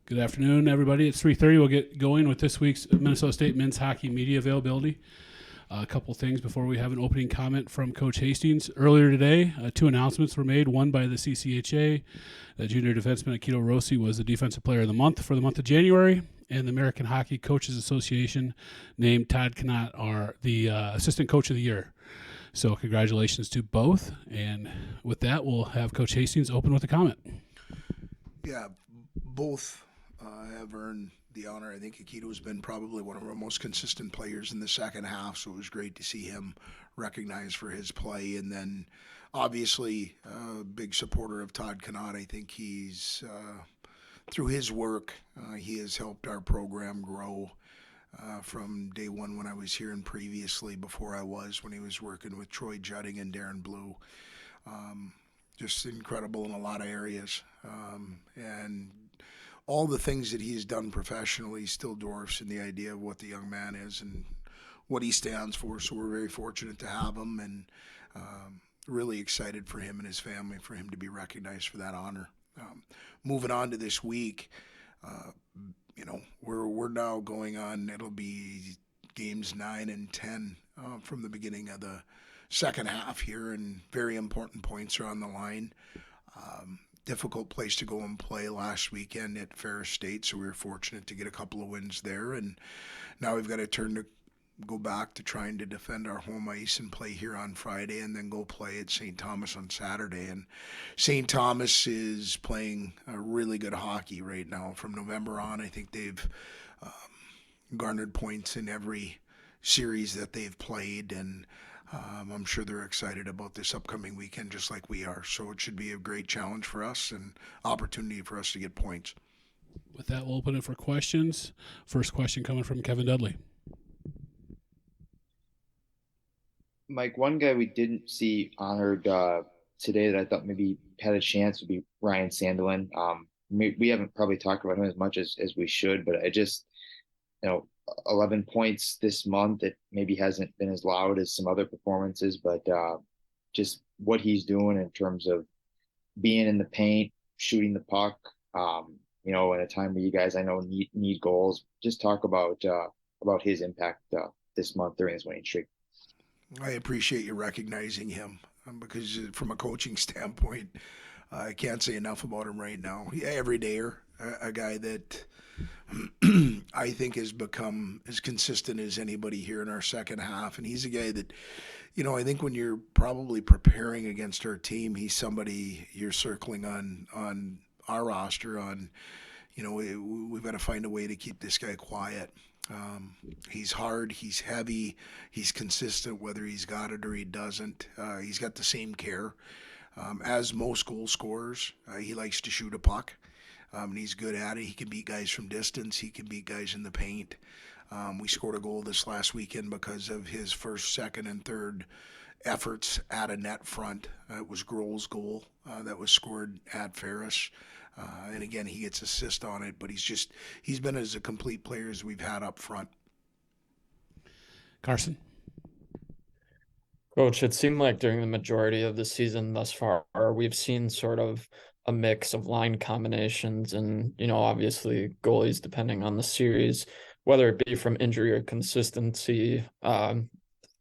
Good afternoon, everybody. It's 3:30. We'll get going with this week's Minnesota State men's hockey media availability. A couple things before we have an opening comment from Coach Hastings. Earlier today, two announcements were made. One by the CCHA. The junior defenseman Akito Rossi was the Defensive Player of the Month for the month of January. And the American Hockey Coaches Association named Todd Knott the Assistant Coach of the Year. So congratulations to both. And with that, we'll have Coach Hastings open with a comment. Yeah, both have earned the honor. I think Akito's been probably one of our most consistent players in the second half, so it was great to see him recognized for his play. And then, obviously, a big supporter of Todd Knott. I think he's, through his work, he has helped our program grow from day one when I was here and previously before when he was working with Troy Jutting and Darren Blue. Just incredible in a lot of areas. And all the things that he's done professionally still dwarfs in the idea of what the young man is and what he stands for. So we're very fortunate to have him, and really excited for him and his family, for him to be recognized for that honor. Moving on to this week, we're now going on. It'll be games 9 and 10 from the beginning of the second half here, and very important points are on the line. Difficult place to go and play last weekend at Ferris State, so we were fortunate to get a couple of wins there, and now we've got to go back to trying to defend our home ice and play here on Friday, and then go play at St. Thomas on Saturday. And St. Thomas is playing a really good hockey right now. From November on, I think they've garnered points in every series that they've played, and I'm sure they're excited about this upcoming weekend just like we are. So it should be a great challenge for us and opportunity for us to get points. With that, we'll open it for questions. First question coming from Kevin Dudley. Mike, one guy we didn't see honored today that I thought maybe had a chance would be Ryan Sandelin. We haven't probably talked about him as much as we should, but I just, 11 points this month. It maybe hasn't been as loud as some other performances, but just what he's doing in terms of being in the paint, shooting the puck, in a time where you guys, I know, need goals. Just talk about his impact this month during his winning streak. I appreciate you recognizing him because from a coaching standpoint, I can't say enough about him right now. Everydayer, a guy that I think has become as consistent as anybody here in our second half. And he's a guy that, I think when you're probably preparing against our team, he's somebody you're circling on our roster on, we've got to find a way to keep this guy quiet. He's hard, he's heavy, he's consistent whether he's got it or he doesn't. He's got the same care. As most goal scorers, he likes to shoot a puck. And he's good at it. He can beat guys from distance. He can beat guys in the paint. We scored a goal this last weekend because of his first, second, and third efforts at a net front. It was Grohl's goal that was scored at Ferris. And again, he gets assist on it, but he's been as a complete player as we've had up front. Carson. Coach, it seemed like during the majority of the season thus far, we've seen sort of a mix of line combinations and, obviously goalies depending on the series, whether it be from injury or consistency. I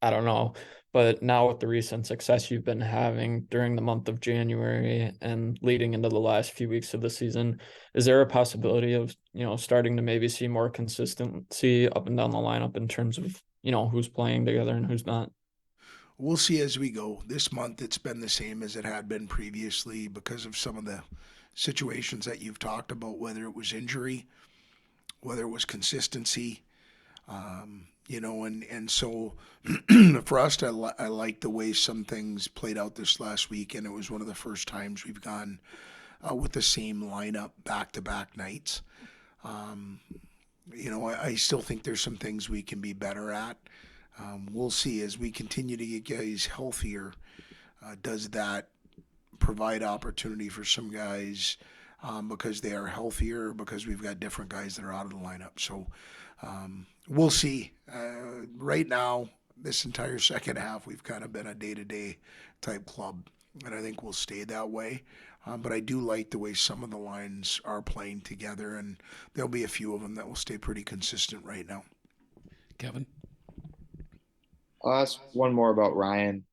don't know. But now with the recent success you've been having during the month of January and leading into the last few weeks of the season, is there a possibility of, starting to maybe see more consistency up and down the lineup in terms of, who's playing together and who's not? We'll see as we go. This month it's been the same as it had been previously because of some of the situations that you've talked about, whether it was injury, whether it was consistency, and so for us, I like the way some things played out this last week, and it was one of the first times we've gone with the same lineup back-to-back nights. I still think there's some things we can be better at. We'll see as we continue to get guys healthier. Does that provide opportunity for some guys because they are healthier, because we've got different guys that are out of the lineup? So we'll see. Right now, this entire second half, we've kind of been a day-to-day type club, and I think we'll stay that way. But I do like the way some of the lines are playing together, and there'll be a few of them that will stay pretty consistent right now. Kevin. I'll ask one more about Ryan.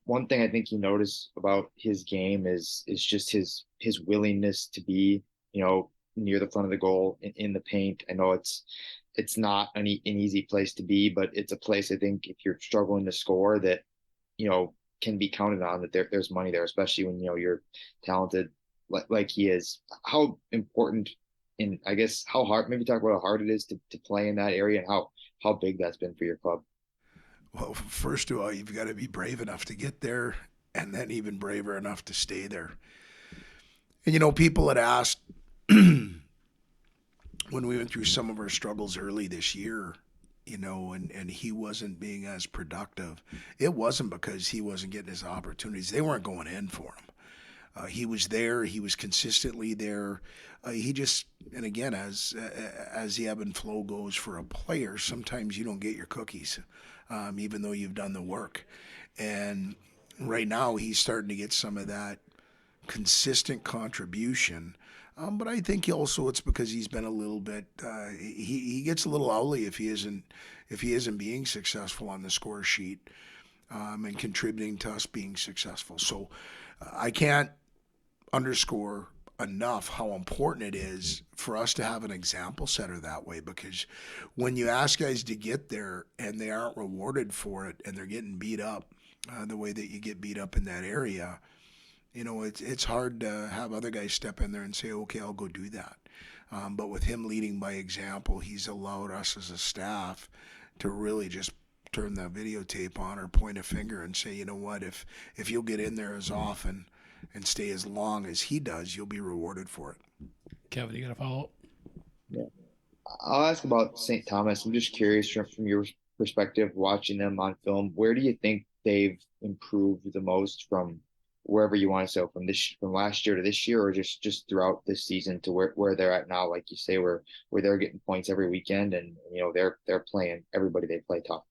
One thing I think you notice about his game is just his willingness to be, near the front of the goal in the paint. I know it's not an easy place to be, but it's a place I think if you're struggling to score that, can be counted on that there's money there, especially when you're talented like he is. How important and I guess how hard maybe talk about how hard it is to play in that area and how big that's been for your club. Well, first of all, you've got to be brave enough to get there, and then even braver enough to stay there. And people had asked when we went through some of our struggles early this year, and he wasn't being as productive. It wasn't because he wasn't getting his opportunities. They weren't going in for him. He was there. He was consistently there. He just, and again, as the ebb and flow goes for a player, sometimes you don't get your cookies, even though you've done the work. And right now, he's starting to get some of that consistent contribution. But I think also it's because he's been a little bit. He gets a little owly if he isn't being successful on the score sheet, and contributing to us being successful. So I can't underscore enough how important it is for us to have an example setter that way, because when you ask guys to get there and they aren't rewarded for it and they're getting beat up the way that you get beat up in that area, it's hard to have other guys step in there and say, okay, I'll go do that. But with him leading by example, he's allowed us as a staff to really just turn the videotape on or point a finger and say, you know what, if you'll get in there as often and stay as long as he does, you'll be rewarded for it. Kevin, you got to follow up? Yeah. I'll ask about St. Thomas. I'm just curious from your perspective, watching them on film, where do you think they've improved the most from wherever you want to say, from last year to this year, or just throughout this season to where they're at now, like you say, where they're getting points every weekend and they're playing everybody they play tough.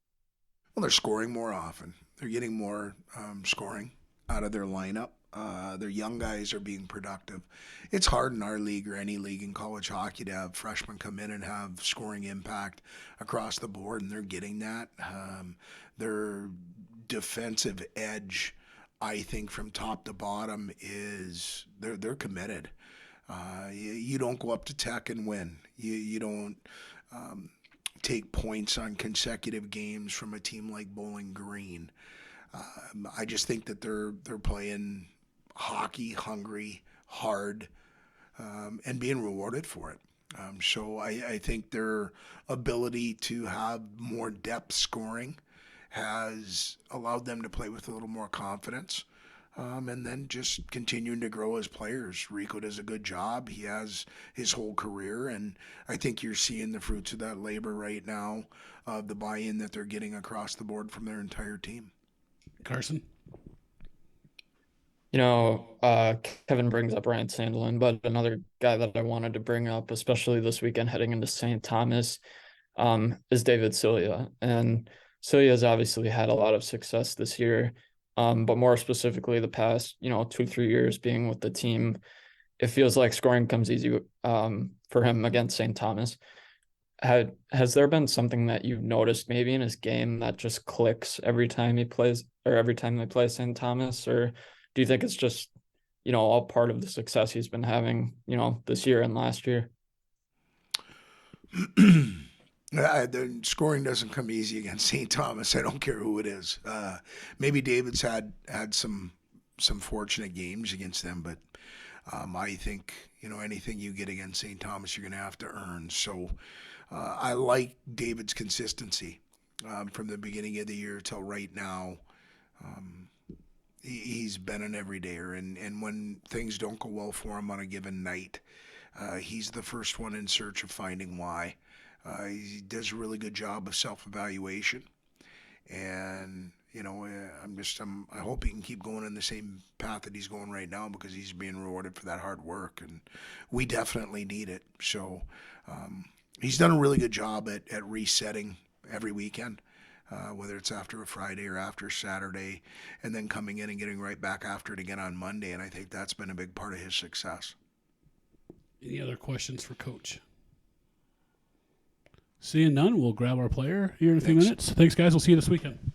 Well, they're scoring more often. They're getting more scoring out of their lineup. Their young guys are being productive. It's hard in our league or any league in college hockey to have freshmen come in and have scoring impact across the board, and they're getting that. Their defensive edge, I think, from top to bottom is they're committed. You don't go up to Tech and win. You don't take points on consecutive games from a team like Bowling Green. I just think that they're playing hockey, hungry, hard, and being rewarded for it. So I think their ability to have more depth scoring has allowed them to play with a little more confidence. And then just continuing to grow as players. Rico does a good job. He has his whole career, and I think you're seeing the fruits of that labor right now, the buy-in that they're getting across the board from their entire team. Carson? Kevin brings up Ryan Sandelin, but another guy that I wanted to bring up, especially this weekend heading into St. Thomas, is David Cilia. And Cilia has obviously had a lot of success this year, but more specifically the past, 2-3 years being with the team, it feels like scoring comes easy for him against St. Thomas. Has there been something that you've noticed maybe in his game that just clicks every time he plays or every time they play St. Thomas? Or do you think it's just, all part of the success he's been having, this year and last year? The scoring doesn't come easy against St. Thomas. I don't care who it is. Maybe David's had some fortunate games against them, but I think anything you get against St. Thomas, you're going to have to earn. So I like David's consistency from the beginning of the year till right now. He's been an everydayer, and when things don't go well for him on a given night, he's the first one in search of finding why. He does a really good job of self-evaluation, and I hope he can keep going in the same path that he's going right now, because he's being rewarded for that hard work, and we definitely need it. So he's done a really good job at resetting every weekend. whether it's after a Friday or after Saturday, and then coming in and getting right back after it again on Monday. And I think that's been a big part of his success. Any other questions for Coach? Seeing none, we'll grab our player here in a few minutes. Thanks, guys. We'll see you this weekend.